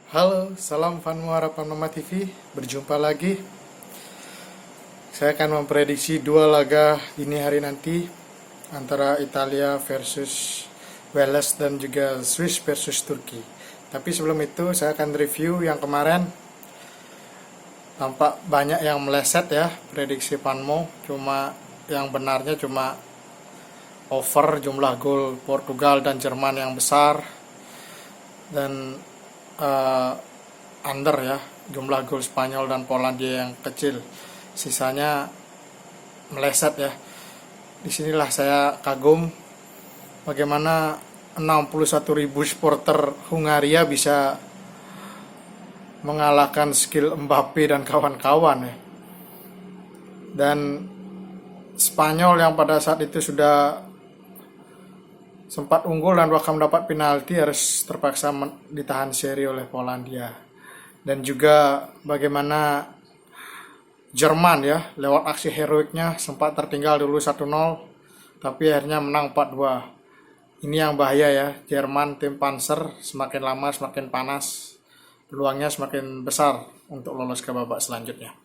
Halo, salam Fanmu Harapan Mama TV. Berjumpa lagi. Saya akan memprediksi dua laga dini hari nanti antara Italia versus Wales dan juga Swiss versus Turki. Tapi sebelum itu saya akan review yang kemarin. Tampak banyak yang meleset ya prediksi Fanmo. Cuma yang benarnya cuma over jumlah gol Portugal dan Jerman yang besar dan under ya jumlah gol Spanyol dan Polandia yang kecil, sisanya meleset ya. Disinilah saya kagum bagaimana 61.000 supporter Hungaria bisa mengalahkan skill Mbappe dan kawan-kawan ya. Dan Spanyol yang pada saat itu sudah sempat unggul dan bahkan mendapat penalti harus terpaksa ditahan seri oleh Polandia. Dan juga bagaimana Jerman ya lewat aksi heroiknya sempat tertinggal dulu 1-0 tapi akhirnya menang 4-2. Ini yang bahaya ya, Jerman tim Panzer semakin lama semakin panas, peluangnya semakin besar untuk lolos ke babak selanjutnya.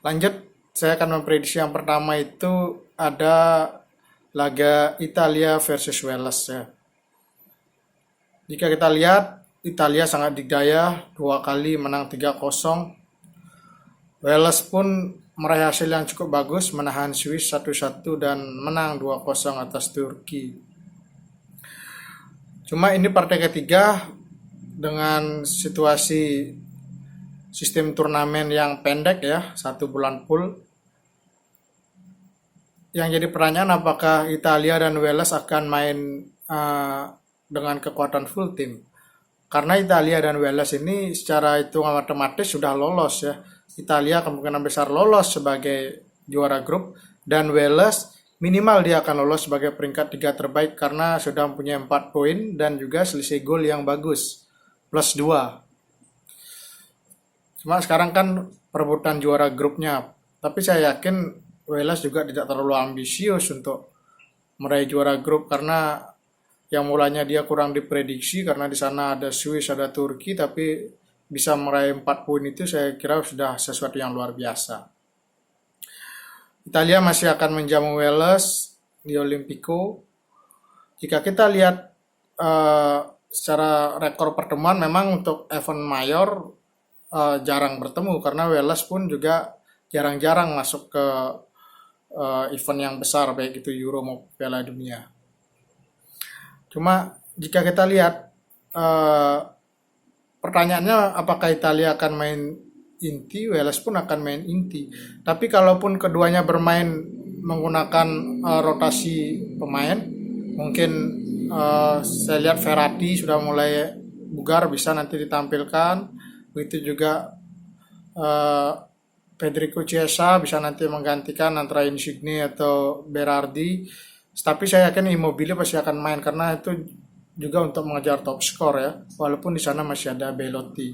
Lanjut, saya akan memprediksi yang pertama itu ada laga Italia versus Wales ya. Jika kita lihat, Italia sangat dikdaya, 2 kali menang 3-0. Wales pun meraih hasil yang cukup bagus, menahan Swiss 1-1 dan menang 2-0 atas Turki. Cuma ini partai ketiga dengan situasi sistem turnamen yang pendek ya, 1 bulan full. Yang jadi pertanyaan apakah Italia dan Wales akan main dengan kekuatan full tim. Karena Italia dan Wales ini secara hitungan matematis sudah lolos ya. Italia kemungkinan besar lolos sebagai juara grup dan Wales minimal dia akan lolos sebagai peringkat 3 terbaik karena sudah mempunyai 4 poin dan juga selisih gol yang bagus plus 2. Cuma sekarang kan perebutan juara grupnya. Tapi saya yakin Wales juga tidak terlalu ambisius untuk meraih juara grup karena yang mulanya dia kurang diprediksi karena di sana ada Swiss, ada Turki, tapi bisa meraih 4 poin itu saya kira sudah sesuatu yang luar biasa. Italia masih akan menjamu Wales di Olimpico. Jika kita lihat secara rekor pertemuan memang untuk event mayor jarang bertemu karena Wales pun juga jarang-jarang masuk ke event yang besar baik itu Euro maupun Piala Dunia. Cuma jika kita lihat pertanyaannya apakah Italia akan main inti, Wales pun akan main inti. Tapi kalaupun keduanya bermain menggunakan rotasi pemain, mungkin saya lihat Verratti sudah mulai bugar bisa nanti ditampilkan. Begitu juga Federico Chiesa bisa nanti menggantikan antara Insigne atau Berardi. Tapi saya yakin Immobile pasti akan main karena itu juga untuk mengejar top skor ya. Walaupun di sana masih ada Belotti.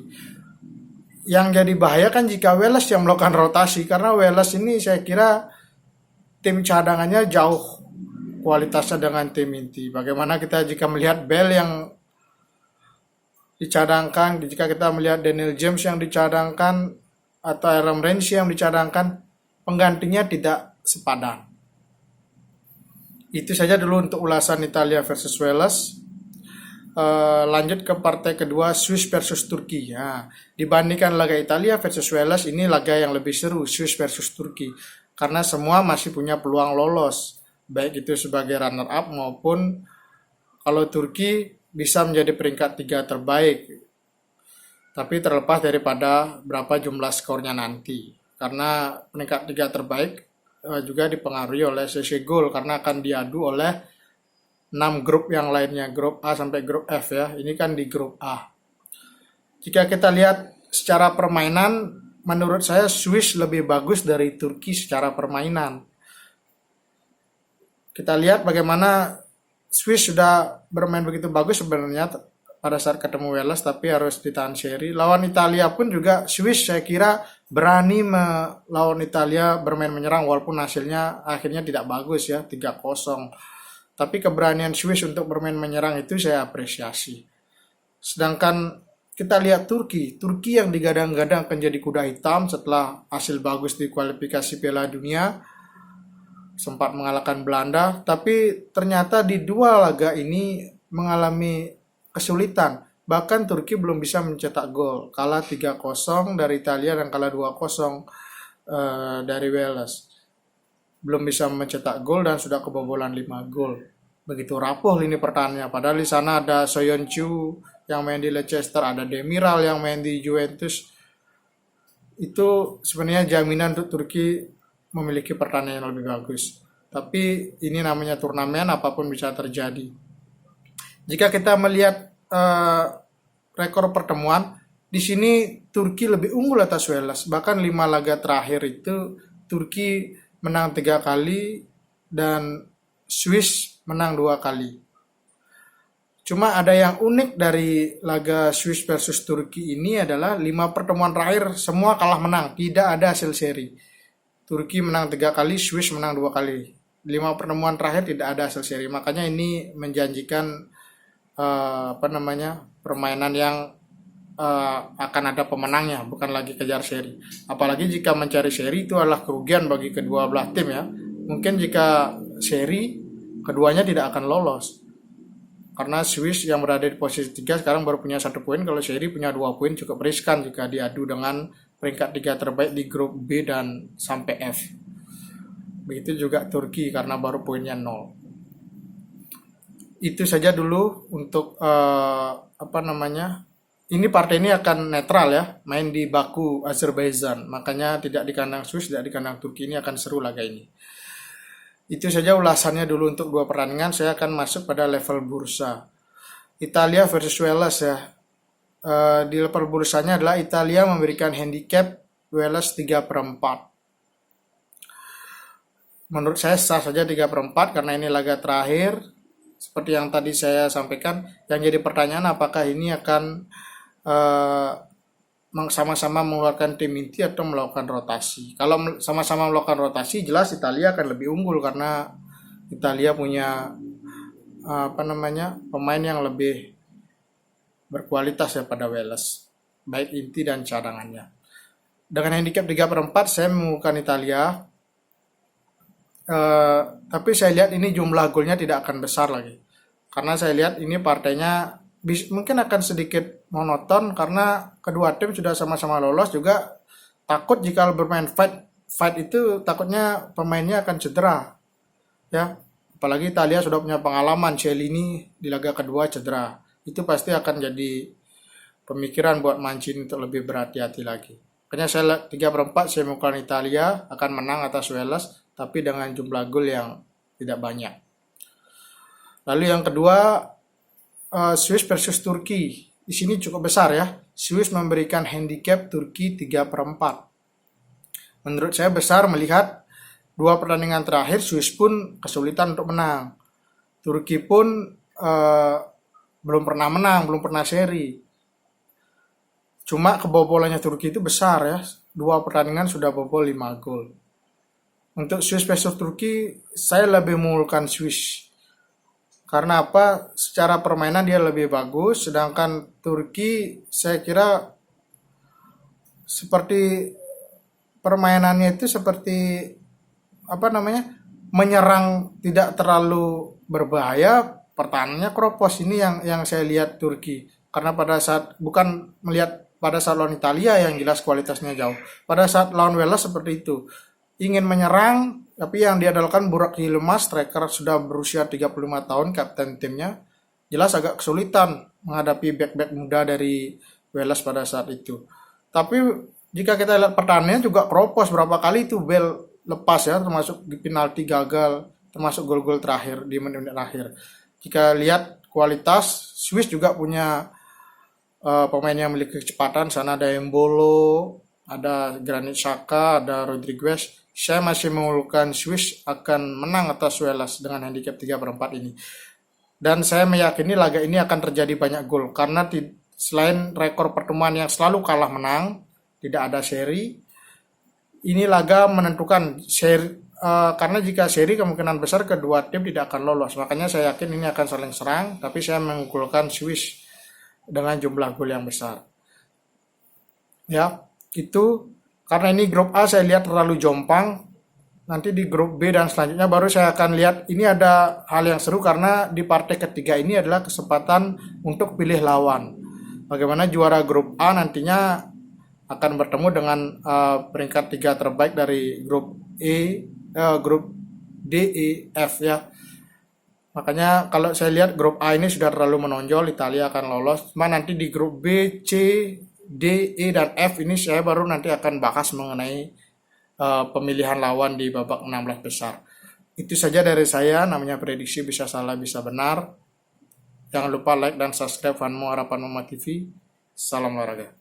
Yang jadi bahaya kan jika Wales yang melakukan rotasi karena Wales ini saya kira tim cadangannya jauh kualitasnya dengan tim inti. Bagaimana kita jika melihat Bale yang dicadangkan, jika kita melihat Daniel James yang dicadangkan atau Aaron Ramsey yang dicadangkan, penggantinya tidak sepadan. Itu saja dulu untuk ulasan Italia versus Wales. Lanjut ke partai kedua, Swiss versus Turki. Nah, dibandingkan laga Italia versus Wales, ini laga yang lebih seru, Swiss versus Turki. Karena semua masih punya peluang lolos, baik itu sebagai runner up maupun kalau Turki bisa menjadi peringkat 3 terbaik. Tapi terlepas daripada berapa jumlah skornya nanti. Karena peringkat 3 terbaik juga dipengaruhi oleh sisi gol karena akan diadu oleh 6 grup yang lainnya, grup A sampai grup F ya. Ini kan di grup A. Jika kita lihat secara permainan, menurut saya Swiss lebih bagus dari Turki secara permainan. Kita lihat bagaimana Swiss sudah bermain begitu bagus sebenarnya pada saat ketemu Wales, tapi harus ditahan seri. Lawan Italia pun juga Swiss saya kira berani melawan Italia bermain menyerang walaupun hasilnya akhirnya tidak bagus ya, 3-0. Tapi keberanian Swiss untuk bermain menyerang itu saya apresiasi. Sedangkan kita lihat Turki yang digadang-gadang akan jadi kuda hitam setelah hasil bagus di kualifikasi Piala Dunia, sempat mengalahkan Belanda, tapi ternyata di dua laga ini mengalami kesulitan. Bahkan Turki belum bisa mencetak gol, kalah 3-0 dari Italia dan kalah 2-0 dari Wales. Belum bisa mencetak gol dan sudah kebobolan 5 gol. Begitu rapuh lini pertahanannya. Padahal di sana ada Soyuncu yang main di Leicester, ada Demiral yang main di Juventus. Itu sebenarnya jaminan untuk Turki memiliki pertahanan yang lebih bagus. Tapi ini namanya turnamen, apapun bisa terjadi. Jika kita melihat rekor pertemuan, di sini Turki lebih unggul atas Wales. Bahkan 5 laga terakhir itu Turki menang 3 kali dan Swiss menang 2 kali. Cuma ada yang unik dari laga Swiss versus Turki ini adalah 5 pertemuan terakhir semua kalah menang, tidak ada hasil seri. Turki menang 3 kali, Swiss menang 2 kali. 5 pertemuan terakhir tidak ada hasil seri. Makanya ini menjanjikan permainan yang akan ada pemenangnya, bukan lagi kejar seri. Apalagi jika mencari seri itu adalah kerugian bagi kedua belah tim ya. Mungkin jika seri keduanya tidak akan lolos. Karena Swiss yang berada di posisi 3 sekarang baru punya 1 poin, kalau seri punya 2 poin cukup riskan jika diadu dengan peringkat 3 terbaik di grup B dan sampai F. Begitu juga Turki karena baru poinnya 0. Itu saja dulu untuk ini partai ini akan netral ya, main di Baku, Azerbaijan. Makanya tidak di kandang Swiss, tidak di kandang Turki. Ini akan seru laga ini. Itu saja ulasannya dulu untuk 2 pertandingan. Saya akan masuk pada level bursa. Italia versus Wales ya. Di level bursanya adalah Italia memberikan handicap Wales 3/4. Menurut saya sah saja 3/4 karena ini laga terakhir. Seperti yang tadi saya sampaikan, yang jadi pertanyaan apakah ini akan sama-sama mengeluarkan tim inti atau melakukan rotasi. Kalau sama-sama melakukan rotasi, jelas Italia akan lebih unggul karena Italia punya pemain yang lebih berkualitas ya pada Wales, baik inti dan cadangannya. Dengan handicap 3/4 saya mengunggulkan Italia. Tapi saya lihat ini jumlah golnya tidak akan besar lagi. Karena saya lihat ini partainya mungkin akan sedikit monoton karena kedua tim sudah sama-sama lolos, juga takut jika bermain fight itu takutnya pemainnya akan cedera. Ya, apalagi Italia sudah punya pengalaman, Chiellini di laga kedua cedera. Itu pasti akan jadi pemikiran buat Mancini untuk lebih berhati-hati lagi. Makanya saya 3/4 saya mengukur Italia akan menang atas Wales, tapi dengan jumlah gol yang tidak banyak. Lalu yang kedua, Swiss versus Turki. Di sini cukup besar ya. Swiss memberikan handicap Turki 3/4. Menurut saya besar melihat 2 pertandingan terakhir Swiss pun kesulitan untuk menang. Turki pun belum pernah menang, belum pernah seri. Cuma kebobolannya Turki itu besar ya. 2 pertandingan sudah bobol 5 gol. Untuk Swiss versus Turki, saya lebih mengunggulkan Swiss. Karena apa? Secara permainan dia lebih bagus, sedangkan Turki saya kira seperti permainannya itu seperti menyerang tidak terlalu berbahaya, pertahanannya kropos. Ini yang saya lihat Turki. Karena pada saat bukan melihat pada saat lawan Italia yang jelas kualitasnya jauh. Pada saat lawan Wales seperti itu. Ingin menyerang, tapi yang diandalkan Burak Yilmaz, striker sudah berusia 35 tahun, kapten timnya, jelas agak kesulitan menghadapi back-back muda dari Wales pada saat itu. Tapi jika kita lihat pertahanannya juga keropos, berapa kali itu bel lepas ya, termasuk di penalti gagal, termasuk gol-gol terakhir di menit-menit akhir. Jika lihat kualitas, Swiss juga punya pemain yang memiliki kecepatan. Sana ada Embolo, ada Granit Xhaka, ada Rodriguez. Saya masih mengunggulkan Swiss akan menang atas Wales dengan handicap 3/4 ini. Dan saya meyakini laga ini akan terjadi banyak gol. Karena selain rekor pertemuan yang selalu kalah menang, tidak ada seri, ini laga menentukan seri. Karena jika seri kemungkinan besar kedua tim tidak akan lolos. Makanya saya yakin ini akan saling serang, tapi saya mengunggulkan Swiss dengan jumlah gol yang besar. Ya, itu karena ini grup A saya lihat terlalu jompang. Nanti di grup B dan selanjutnya baru saya akan lihat. Ini ada hal yang seru karena di partai ketiga ini adalah kesempatan untuk pilih lawan. Bagaimana juara grup A nantinya akan bertemu dengan peringkat 3 terbaik dari grup D, E, F ya. Makanya kalau saya lihat grup A ini sudah terlalu menonjol, Italia akan lolos. Cuma nanti di grup B, C, D, E, dan F ini saya baru nanti akan bahas mengenai pemilihan lawan di babak 16 besar. Itu saja dari saya, namanya prediksi, bisa salah bisa benar. Jangan lupa like dan subscribe Fanmo Harapan Umat TV. Salam olahraga.